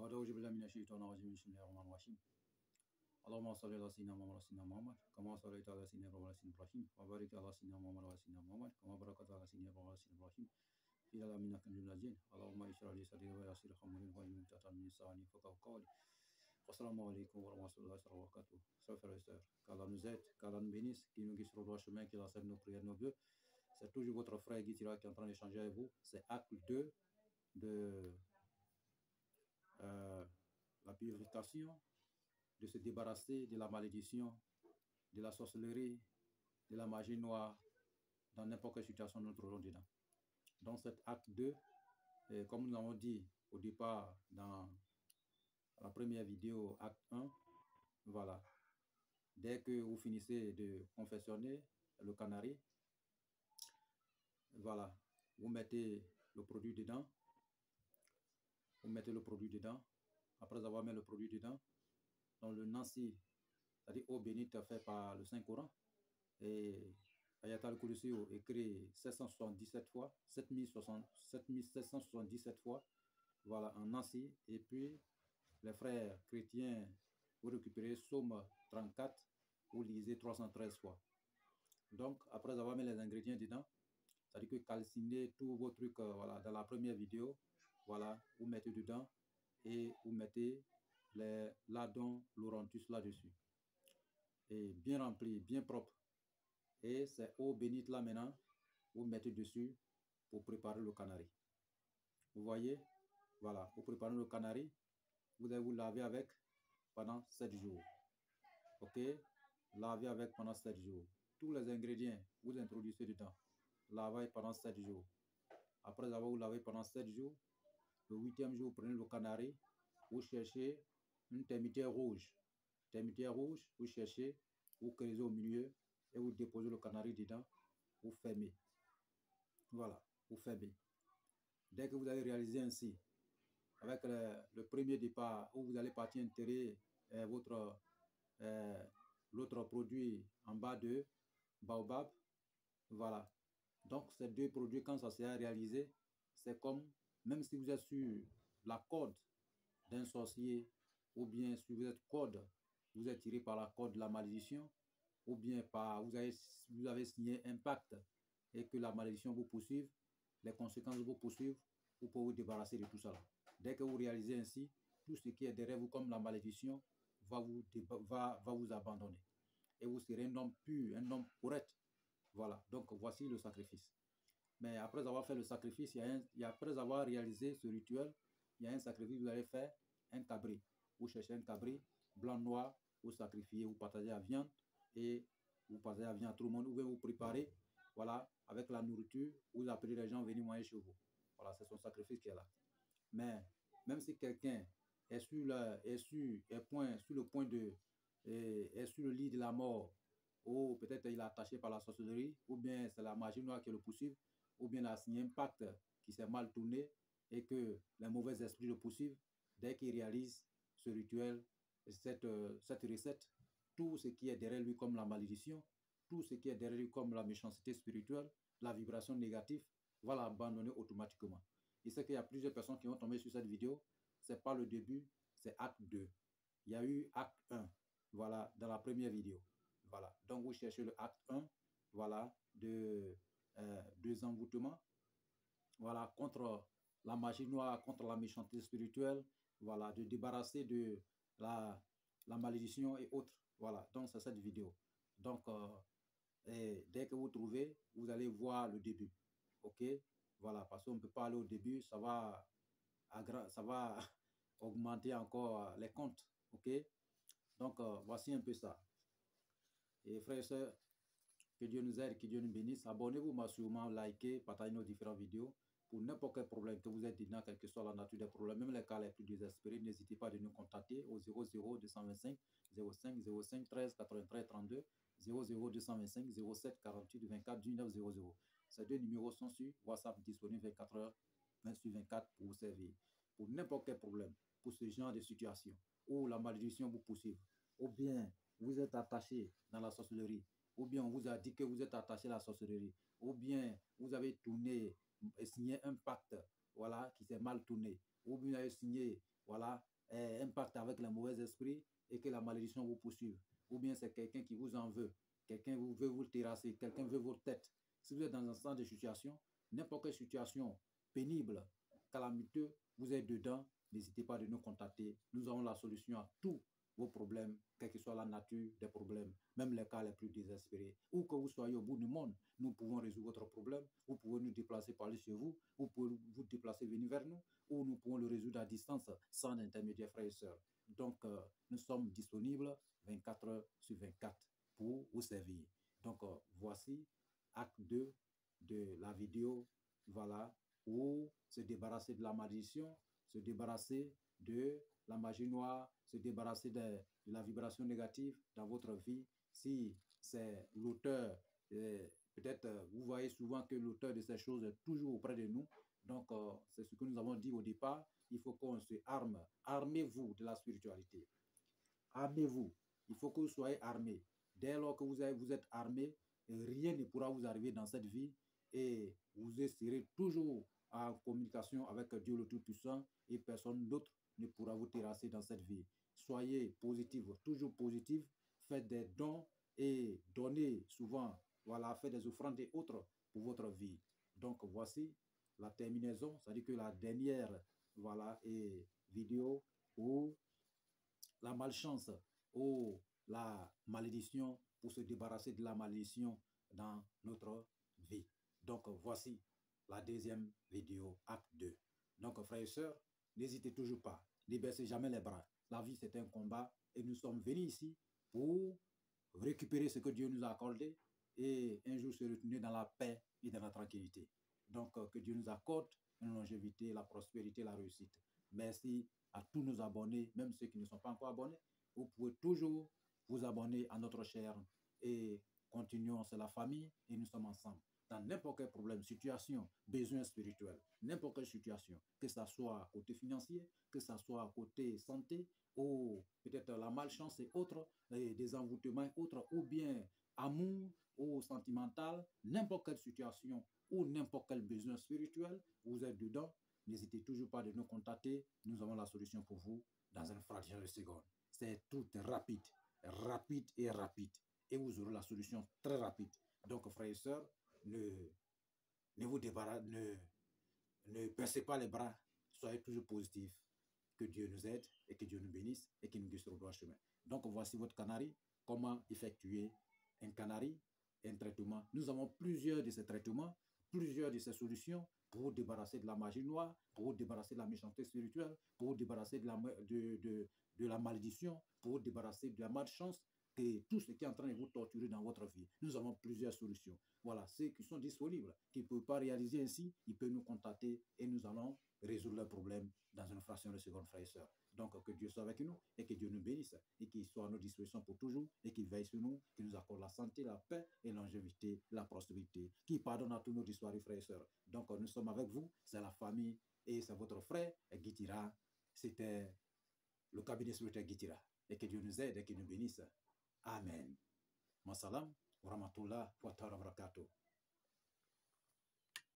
أعوذ بالله من الشيطان الرجيم بسم الله الرحمن الرحيم اللهم صل على سيدنا محمد وعلى سيدنا محمد كما صليت على سيدنا إبراهيم وعلى سيدنا إبراهيم وبارك على سيدنا محمد وعلى سيدنا محمد كما باركت على سيدنا إبراهيم وعلى سيدنا إبراهيم في العالمين إنك حميد مجيد اللهم اشرح لي صدري ويسر أمري واحلل عقدة من لساني يفقهوا قولي Assalamu alaikum wa rahmatullahi wa barakatuh. Chers frères et sœurs, qu'Allah nous aide, qu'Allah nous bénisse, qu'il nous guide sur le droit chemin, qu'il accepte nos prières, nos vœux. C'est toujours votre frère Guy Tira qui est en train d'échanger avec vous. C'est acte 2 de la purification, de se débarrasser de la malédiction, de la sorcellerie, de la magie noire, dans n'importe quelle situation nous nous trouvons dedans. Dans cet acte 2, comme nous l'avons dit au départ dans la première vidéo, acte 1, voilà. Dès que vous finissez de confectionner le canari, voilà, vous mettez le produit dedans. Vous mettez le produit dedans. Après avoir mis le produit dedans, dans le Nancy, c'est-à-dire eau bénite fait par le Saint-Coran, et Ayat al-Kursi écrit 777 fois, 7777 fois, voilà, en Nancy. Et puis, les frères chrétiens, vous récupérez Somme 34, vous lisez 313 fois. Donc, après avoir mis les ingrédients dedans, c'est-à-dire que calcinez tous vos trucs, voilà, dans la première vidéo, voilà, vous mettez dedans et vous mettez les ladons Laurentus là-dessus. Et bien rempli, bien propre. Et c'est eau bénite là maintenant, vous mettez dessus pour préparer le canari. Vous voyez, voilà, pour préparer le canari, vous allez vous laver avec pendant 7 jours. Ok, lavez avec pendant 7 jours. Tous les ingrédients, vous introduisez dedans. Lavez pendant 7 jours. Après avoir vous lavé pendant 7 jours, le 8e jour, vous prenez le canari, vous cherchez une termitière rouge. Termitière rouge, vous cherchez, vous creusez au milieu et vous déposez le canari dedans, vous fermez. Voilà, vous fermez. Dès que vous allez réaliser ainsi, avec le premier départ où vous allez partir intéresser l'autre produit en bas de Baobab, voilà. Donc, ces deux produits, quand ça sera réalisé, c'est comme, même si vous êtes sur la corde d'un sorcier, ou bien si vous êtes corde, vous êtes tiré par la corde de la malédiction, ou bien par, vous avez signé un pacte et que la malédiction vous poursuive, les conséquences vous poursuivent, vous pouvez vous débarrasser de tout ça. Dès que vous réalisez ainsi, tout ce qui est derrière vous comme la malédiction va vous abandonner. Et vous serez un homme pur, un homme correct. Voilà, donc voici le sacrifice. Mais après avoir fait le sacrifice, après avoir réalisé ce rituel, il y a un sacrifice, vous allez faire un cabri. Vous cherchez un cabri, blanc, noir, vous sacrifiez, vous partagez la viande et vous partagez la viande à tout le monde. Vous pouvez vous préparer, voilà, avec la nourriture, vous appelez les gens à venir manger chez vous. Voilà, c'est son sacrifice qui est là. Mais même si quelqu'un est sur le lit de la mort, ou peut-être il est attaché par la sorcellerie, ou bien c'est la magie noire qui le poursuit, ou bien il a signé un pacte qui s'est mal tourné et que les mauvais esprits le poursuivent, dès qu'il réalise ce rituel, cette recette, tout ce qui est derrière lui comme la malédiction, tout ce qui est derrière lui comme la méchanceté spirituelle, la vibration négative, va l'abandonner automatiquement. Il sait qu'il y a plusieurs personnes qui vont tomber sur cette vidéo. Ce n'est pas le début, c'est acte 2. Il y a eu acte 1, voilà, dans la première vidéo. Voilà, donc vous cherchez le acte 1, voilà, de envoûtements, voilà, contre la magie noire, contre la méchanceté spirituelle, voilà, de débarrasser de la malédiction et autres. Voilà, donc c'est cette vidéo. Donc, dès que vous trouvez, vous allez voir le début. Ok, voilà, parce qu'on ne peut pas aller au début, ça va augmenter encore les comptes. Ok, donc voici un peu ça. Et frères et sœurs, que Dieu nous aide, que Dieu nous bénisse. Abonnez-vous massivement, likez, partagez nos différentes vidéos. Pour n'importe quel problème que vous êtes dedans, quelle que soit la nature des problèmes, même les cas les plus désespérés, n'hésitez pas à nous contacter au 00 225 05 05 13 93 32 00 225 07 48 24 19 00. Ces deux numéros sont sur WhatsApp disponibles 24 heures 24 pour vous servir. Pour n'importe quel problème, pour ce genre de situation où la malédiction vous poursuit, ou bien vous êtes attaché dans la sorcellerie, ou bien on vous a dit que vous êtes attaché à la sorcellerie, ou bien vous avez tourné et signé un pacte, voilà, qui s'est mal tourné, ou bien vous avez signé, voilà, un pacte avec les mauvais esprits et que la malédiction vous poursuive. Ou bien c'est quelqu'un qui vous en veut, quelqu'un veut vous terrasser, quelqu'un veut votre tête. Si vous êtes dans un sens de situation, n'importe quelle situation pénible, calamiteuse, vous êtes dedans, n'hésitez pas de nous contacter. Nous avons la solution à tous vos problèmes, quelle que soit la nature des problèmes, même les cas les plus désespérés. Où que vous soyez au bout du monde, nous pouvons résoudre votre problème. Vous pouvez nous déplacer par chez vous, vous pouvez vous déplacer venir vers nous, ou nous pouvons le résoudre à distance sans intermédiaire, frères et sœurs. Donc, nous sommes disponibles 24 heures sur 24 pour vous servir. Donc, voici acte 2 de la vidéo, voilà, où se débarrasser de la malédiction, se débarrasser de la magie noire, se débarrasser de la vibration négative dans votre vie. Si c'est l'auteur, peut-être vous voyez souvent que l'auteur de ces choses est toujours auprès de nous. Donc, c'est ce que nous avons dit au départ. Il faut qu'on se arme. Armez-vous de la spiritualité. Armez-vous. Il faut que vous soyez armés. Dès lors que vous êtes armés, rien ne pourra vous arriver dans cette vie et vous serez toujours en communication avec Dieu le Tout-Puissant et personne d'autre ne pourra vous terrasser dans cette vie. Soyez positif, toujours positif, faites des dons et donnez souvent, voilà, faites des offrandes et autres pour votre vie. Donc voici la terminaison, c'est-à-dire que la dernière, voilà, et vidéo où la malchance ou la malédiction pour se débarrasser de la malédiction dans notre vie. Donc voici la deuxième vidéo, acte 2. Donc frères et sœurs, n'hésitez toujours pas, ne baissez jamais les bras. La vie c'est un combat et nous sommes venus ici pour récupérer ce que Dieu nous a accordé et un jour se retourner dans la paix et dans la tranquillité. Donc que Dieu nous accorde une longévité, la prospérité, la réussite. Merci à tous nos abonnés, même ceux qui ne sont pas encore abonnés. Vous pouvez toujours vous abonner à notre chaîne et continuons, c'est la famille et nous sommes ensemble. Dans n'importe quel problème, situation, besoin spirituel, n'importe quelle situation, que ce soit côté financier, que ce soit côté santé, ou peut-être la malchance et autres, et des envoûtements et autres, ou bien amour ou sentimental, n'importe quelle situation ou n'importe quel besoin spirituel, vous êtes dedans, n'hésitez toujours pas de nous contacter. Nous avons la solution pour vous dans une fraction de seconde. C'est tout rapide, rapide et rapide. Et vous aurez la solution très rapide. Donc, frères et sœurs, ne vous débarrassez, ne baissez pas les bras. Soyez toujours positifs. Que Dieu nous aide et que Dieu nous bénisse et qu'il nous guide sur le droit chemin. Donc, voici votre canari. Comment effectuer un canari, un traitement. Nous avons plusieurs de ces traitements, plusieurs de ces solutions pour vous débarrasser de la magie noire, pour vous débarrasser de la méchanceté spirituelle, pour vous débarrasser de la malédiction, pour vous débarrasser de la malchance et tout ce qui est en train de vous torturer dans votre vie. Nous avons plusieurs solutions. Voilà, ceux qui sont disponibles, qui ne peuvent pas réaliser ainsi, ils peuvent nous contacter et nous allons résoudre leurs problèmes dans une fraction de seconde, frères et sœurs. Donc, que Dieu soit avec nous et que Dieu nous bénisse et qu'il soit à nos dispositions pour toujours et qu'il veille sur nous, qu'il nous accorde la santé, la paix et la longévité, la prospérité, qui pardonne à tous nos histoires, frères et sœurs. Donc, nous sommes avec vous, c'est la famille et c'est votre frère Guitira. C'était le cabinet spirituel Guitira. Et que Dieu nous aide et qu'il nous bénisse. Amen. Masalam wa rahmatullah wa barakatuh.